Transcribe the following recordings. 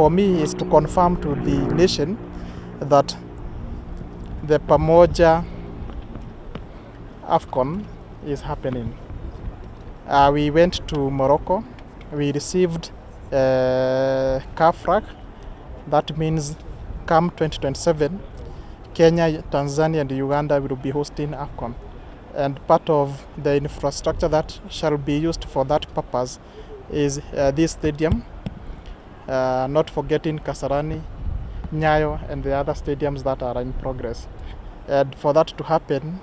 for me is to confirm to the nation that the Pamoja AFCON is happening. We went to Morocco. We received CAF flag. That means come 2027, Kenya, Tanzania and Uganda will be hosting AFCON. And part of the infrastructure that shall be used for that purpose is this stadium, not forgetting Kasarani, Nyayo and the other stadiums that are in progress. And for that to happen,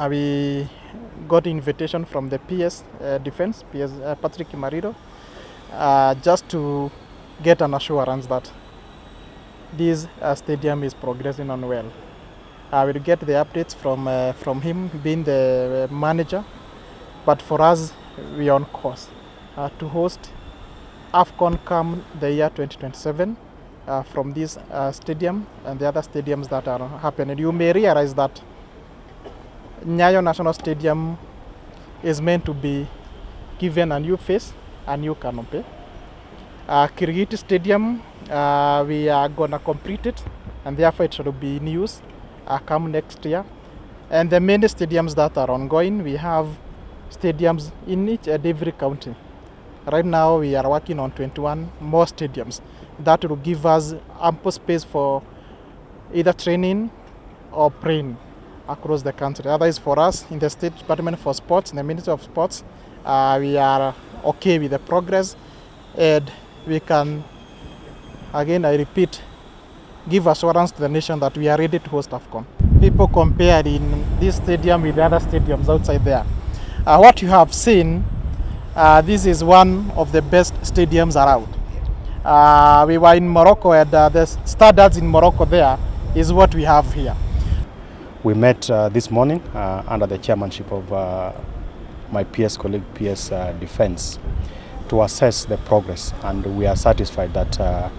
we got invitation from the PS Defense, PS Patrick Mariro, just to get an assurance that this stadium is progressing on well. I will get the updates from him, being the manager. But for us, we are on course to host AFCON come the year 2027 from this stadium and the other stadiums that are happening. You may realize that Nyayo National Stadium is meant to be given a new face, a new canopy. Kirigiti Stadium, we are gonna complete it, and therefore it should be in use come next year. And the many stadiums that are ongoing, we have stadiums in each and every county. Right now we are working on 21 more stadiums that will give us ample space for either training or praying across the country. Otherwise, for us in the State Department for Sports, in the Ministry of Sports, we are okay with the progress, and we can, again I repeat, give assurance to the nation that we are ready to host AFCON. People comparing this stadium with the other stadiums outside there. What you have seen, this is one of the best stadiums around. We were in Morocco, and the standards in Morocco there is what we have here. We met this morning under the chairmanship of my PS colleague, PS Defense, to assess the progress, and we are satisfied that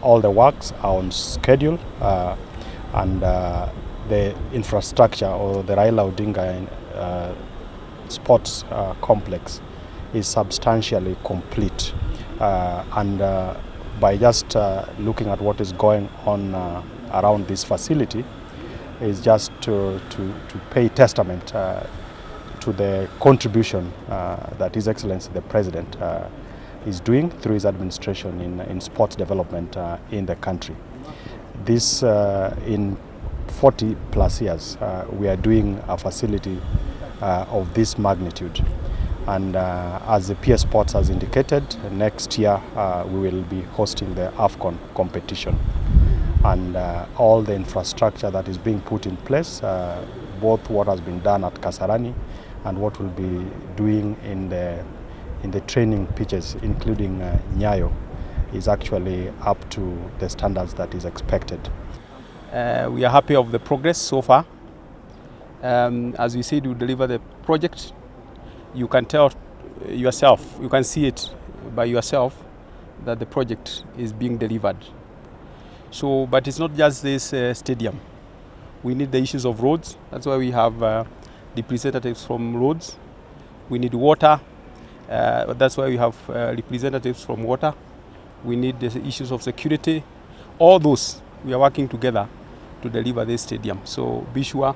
all the works are on schedule, and the infrastructure, or the Raila Odinga sports complex, is substantially complete. And by just looking at what is going on around this facility, is just to pay testament to the contribution that His Excellency the President is doing through his administration in sports development in the country. This in 40 plus years, we are doing a facility of this magnitude. And as the PS Sports has indicated, next year we will be hosting the AFCON competition. And all the infrastructure that is being put in place, both what has been done at Kasarani and what we'll be doing in the training pitches, including Nyayo, is actually up to the standards that is expected. We are happy of the progress so far. As we said, we deliver the project. You can tell yourself, you can see it by yourself that the project is being delivered. So, but it's not just this stadium. We need the issues of roads. That's why we have representatives from roads. We need water. That's why we have representatives from water. We need the issues of security. All those, we are working together to deliver this stadium. So be sure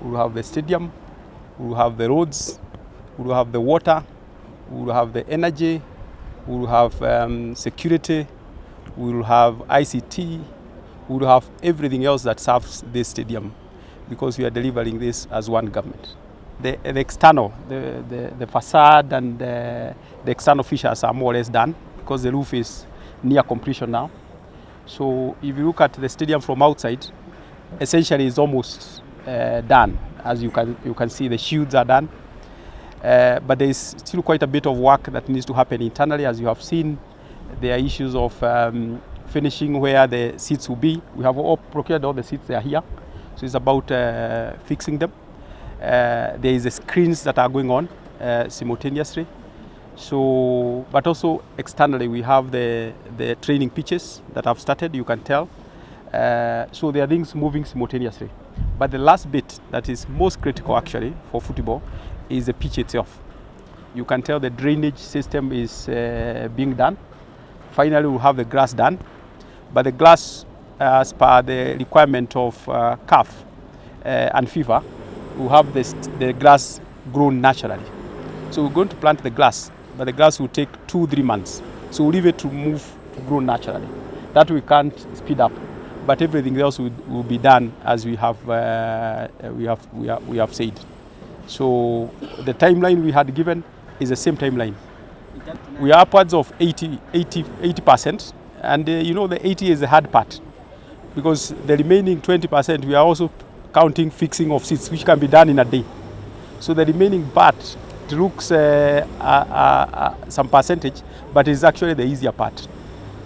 we will have the stadium, we will have the roads, we will have the water, we will have the energy, we will have security, we will have ICT, we will have everything else that serves this stadium, because we are delivering this as one government. The external, the facade and the external features are more or less done, because the roof is near completion now. So if you look at the stadium from outside, essentially it's almost done. As you can see, the shields are done. But there is still quite a bit of work that needs to happen internally. As you have seen, there are issues of finishing where the seats will be. We have all procured all the seats, they are here. So it's about fixing them. There is the screens that are going on simultaneously. So, but also externally, we have the training pitches that have started, you can tell. So there are things moving simultaneously. But the last bit that is most critical actually for football is the pitch itself. You can tell the drainage system is being done. finally we'll have the grass done. But the grass, as per the requirement of CAF and FIFA, we'll have the grass grown naturally. So we're going to plant the grass, but the grass will take 2-3 months. So we'll leave it to move to grow naturally. That we can't speed up, but everything else will be done as we have said. So the timeline we had given is the same timeline. We are upwards of 80%, and the 80 is the hard part, because the remaining 20% we are also counting fixing of seats, which can be done in a day. So the remaining part looks some percentage, but it's actually the easier part.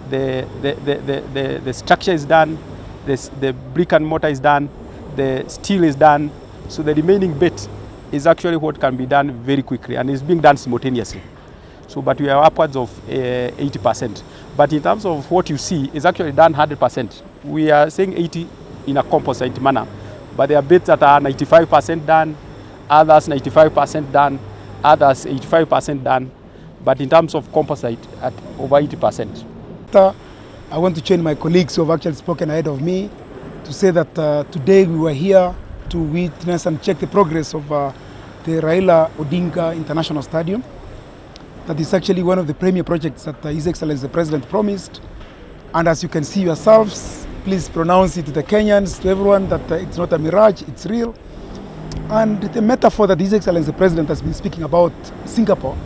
The structure is done, the brick and mortar is done, the steel is done. So the remaining bit is actually what can be done very quickly, and it's being done simultaneously. So, but we are upwards of 80%. But in terms of what you see, it's actually done 100%. We are saying 80 in a composite manner, but there are bits that are 95% done, others 95% done, others 85% done. But in terms of composite, at over 80%. I want to join my colleagues who have actually spoken ahead of me to say that today we were here to witness and check the progress of the Raila Odinga International Stadium. That is actually one of the premier projects that His Excellency the President promised. And as you can see yourselves, please pronounce it to the Kenyans, to everyone, that it's not a mirage, it's real. And the metaphor that His Excellency the President has been speaking about, Singapore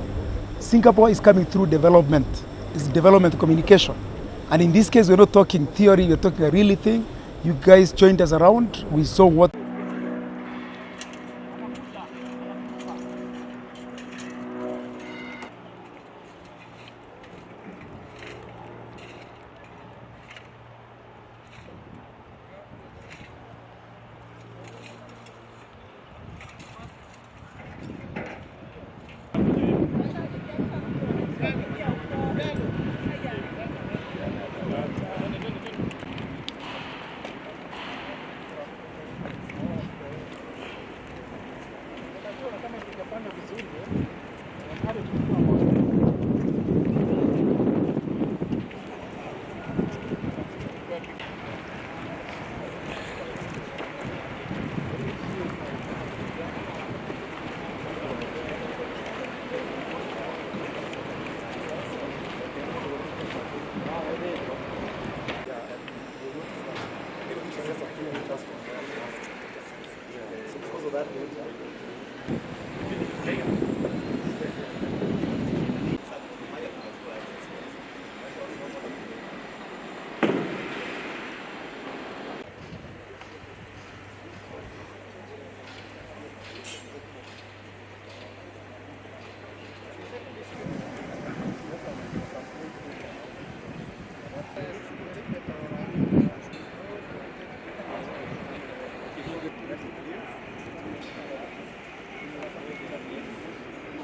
is coming through development. It's development communication. And in this case, we're not talking theory, we're talking a real thing. You guys joined us around, we saw what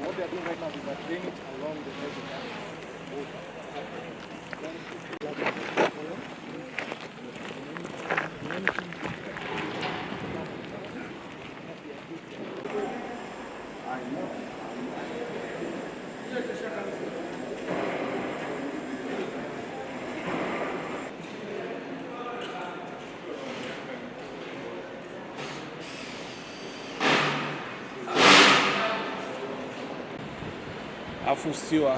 what they are doing right now is they are drainage along the edge of afu sio